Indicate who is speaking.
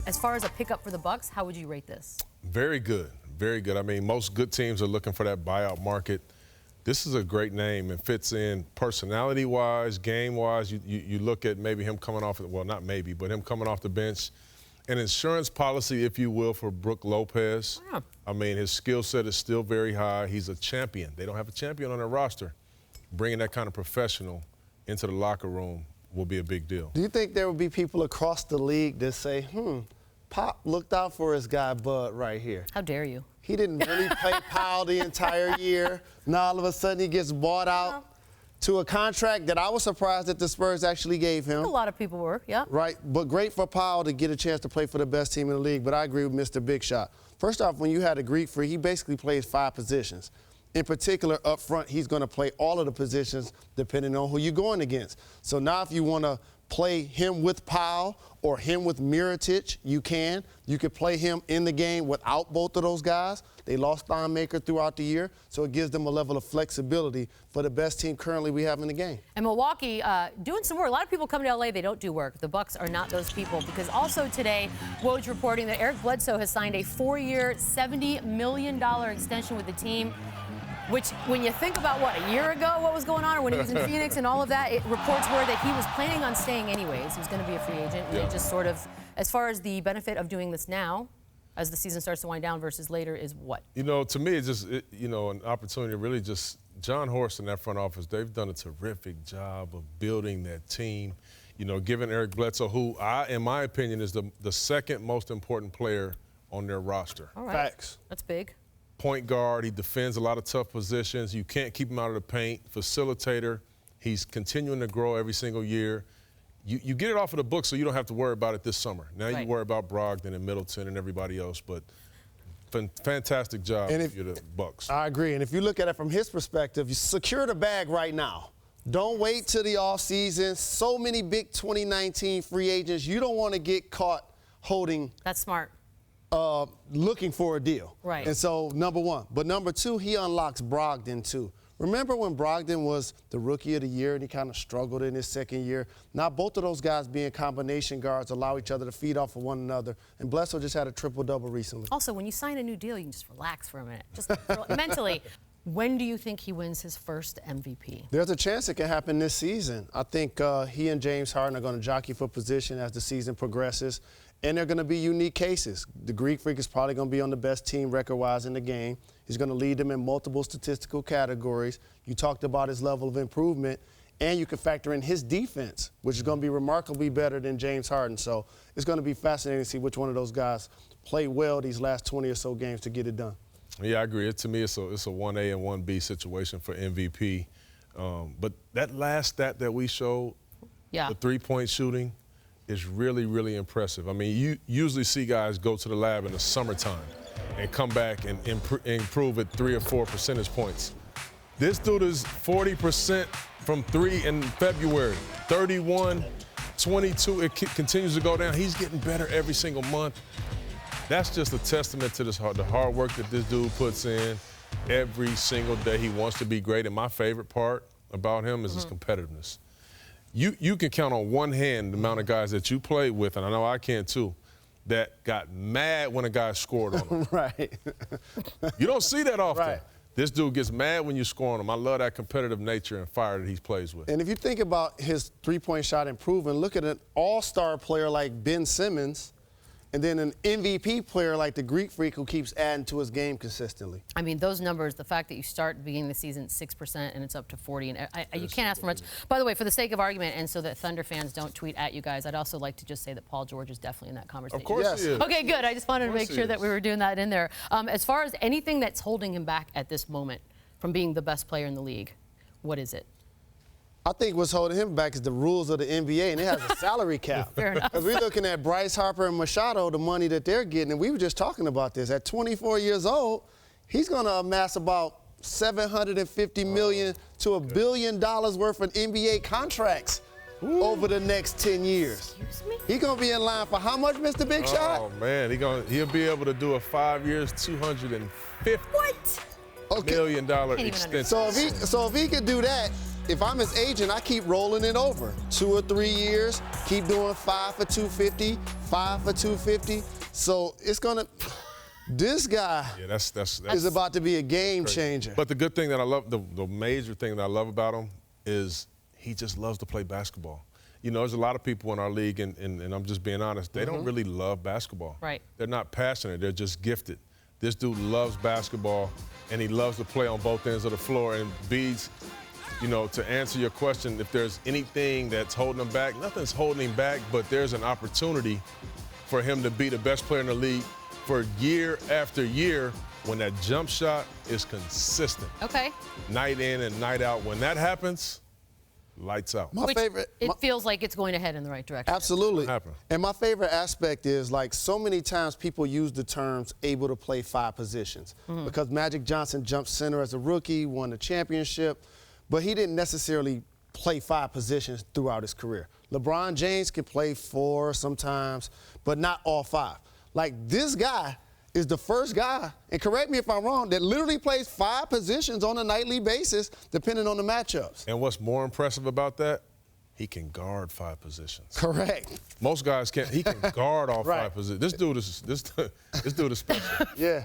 Speaker 1: As far as a pickup for the Bucks, how would you rate this?
Speaker 2: Very good, very good. I mean, most good teams are looking for that buyout market. This is a great name and fits in personality-wise, game-wise. You look at maybe him coming off, well, not maybe, but him coming off the bench. An insurance policy, if you will, for Brook Lopez.
Speaker 1: Yeah.
Speaker 2: I mean, his skill set is still very high. He's a champion. They don't have a champion on their roster. Bringing that kind of professional into the locker room will be a big deal.
Speaker 3: Do you think there will be people across the league that say, Pop looked out for his guy Bud right here?
Speaker 1: How dare you?
Speaker 3: He didn't really play Pau the entire year. Now all of a sudden he gets bought out to a contract that I was surprised that the Spurs actually gave him.
Speaker 1: A lot of people were, yeah.
Speaker 3: Right, but great for Pau to get a chance to play for the best team in the league. But I agree with Mr. Big Shot. First off, when you had a Greek Freak, he basically plays 5 positions. In particular, up front, he's going to play all of the positions depending on who you're going against. So now if you want to play him with Pau or him with Mirotic, you can. You could play him in the game without both of those guys. They lost Thon Maker throughout the year, so it gives them a level of flexibility for the best team currently we have in the game.
Speaker 1: And Milwaukee doing some work. A lot of people come to L.A., they don't do work. The Bucks are not those people, because also today, Woj reporting that Eric Bledsoe has signed a 4-year, $70 million extension with the team, which, when you think about, a year ago, what was going on, or when he was in Phoenix and all of that, reports were that he was planning on staying anyways. He was going to be a free agent. And it just sort of, as far as the benefit of doing this now, as the season starts to wind down versus later, is what? You
Speaker 2: know, to me, it's just, an opportunity to really just, John Horst and that front office, they've done a terrific job of building that team. You know, giving Eric Bledsoe, who, in my opinion, is the second most important player on their roster.
Speaker 1: All right.
Speaker 3: Facts.
Speaker 1: That's big.
Speaker 2: Point guard, he defends a lot of tough positions. You can't keep him out of the paint. Facilitator, he's continuing to grow every single year. You get it off of the book so you don't have to worry about it this summer. Now you worry about Brogdon and Middleton and everybody else, but fantastic job for the Bucks.
Speaker 3: I agree, and if you look at it from his perspective, you secure the bag right now. Don't wait till the offseason. So many big 2019 free agents. You don't want to get caught holding.
Speaker 1: That's smart.
Speaker 3: Looking for a deal.
Speaker 1: Right.
Speaker 3: And so, number one. But number two, he unlocks Brogdon, too. Remember when Brogdon was the Rookie of the Year and he kind of struggled in his second year? Now, both of those guys being combination guards allow each other to feed off of one another. And Bledsoe just had a triple-double recently.
Speaker 1: Also, when you sign a new deal, you can just relax for a minute, just mentally. When do you think he wins his first MVP?
Speaker 3: There's a chance it can happen this season. I think he and James Harden are going to jockey for position as the season progresses. And they're going to be unique cases. The Greek Freak is probably going to be on the best team record-wise in the game. He's going to lead them in multiple statistical categories. You talked about his level of improvement, and you can factor in his defense, which is going to be remarkably better than James Harden. So it's going to be fascinating to see which one of those guys play well these last 20 or so games to get it done.
Speaker 2: Yeah, I agree. To me, it's a 1A and 1B situation for MVP. But that last stat that we showed, the three-point shooting, is really, really impressive. I mean, you usually see guys go to the lab in the summertime and come back and improve at 3 or 4 percentage points. This dude is 40% from 3 in February, 31, 22. It continues to go down. He's getting better every single month. That's just a testament to the hard work that this dude puts in every single day. He wants to be great, and my favorite part about him is his competitiveness. You can count on one hand the amount of guys that you play with, and I know I can too, that got mad when a guy scored on them.
Speaker 3: Right.
Speaker 2: You don't see that often.
Speaker 3: Right.
Speaker 2: This dude gets mad when you score on him. I love that competitive nature and fire that he plays with.
Speaker 3: And if you think about his three-point shot improving, look at an all-star player like Ben Simmons, and then an MVP player like the Greek Freak who keeps adding to his game consistently.
Speaker 1: I mean, those numbers, the fact that you start at the beginning of the season at 6% and it's up to 40, and you can't ask for much. By the way, for the sake of argument and so that Thunder fans don't tweet at you guys, I'd also like to just say that Paul George is definitely in that conversation.
Speaker 2: Of course he is.
Speaker 1: Okay, good. I just wanted to make sure that we were doing that in there. As far as anything that's holding him back at this moment from being the best player in the league, what is it?
Speaker 3: I think what's holding him back is the rules of the NBA, and it has a salary cap.
Speaker 1: Fair enough.
Speaker 3: Because we're looking at Bryce Harper and Machado, the money that they're getting, and we were just talking about this. At 24 years old, he's going to amass about $750 million to $1 billion worth of NBA contracts over the next 10 years.
Speaker 1: Excuse me?
Speaker 3: He's going to be in line for how much, Mr. Big Shot?
Speaker 2: Oh, man, he'll be able to do a 5 years, $250 million extension.
Speaker 3: So if he could do that, if I'm his agent, I keep rolling it over. 2 or 3 years, keep doing 5 for 250, 5 for 250. So it's gonna. This guy is about to be a game changer.
Speaker 2: But the good thing that I love, the major thing that I love about him is he just loves to play basketball. You know, there's a lot of people in our league, and I'm just being honest, they don't really love basketball.
Speaker 1: Right.
Speaker 2: They're not passionate. They're just gifted. This dude loves basketball, and he loves to play on both ends of the floor. And Beads, you know, to answer your question, if there's anything that's holding him back, nothing's holding him back, but there's an opportunity for him to be the best player in the league for year after year when that jump shot is consistent.
Speaker 1: Okay.
Speaker 2: Night in and night out. When that happens, lights out.
Speaker 1: It feels like it's going to head in the right direction.
Speaker 3: Absolutely. And my favorite aspect is, like, so many times people use the terms able to play 5 positions because Magic Johnson jumped center as a rookie, won the championship, but he didn't necessarily play 5 positions throughout his career. LeBron James can play 4 sometimes, but not all 5. Like, this guy is the first guy, and correct me if I'm wrong, that literally plays 5 positions on a nightly basis, depending on the matchups.
Speaker 2: And what's more impressive about that? He can guard 5 positions.
Speaker 3: Correct.
Speaker 2: Most guys can't. He can guard all 5 positions. This dude is special.
Speaker 3: Yeah.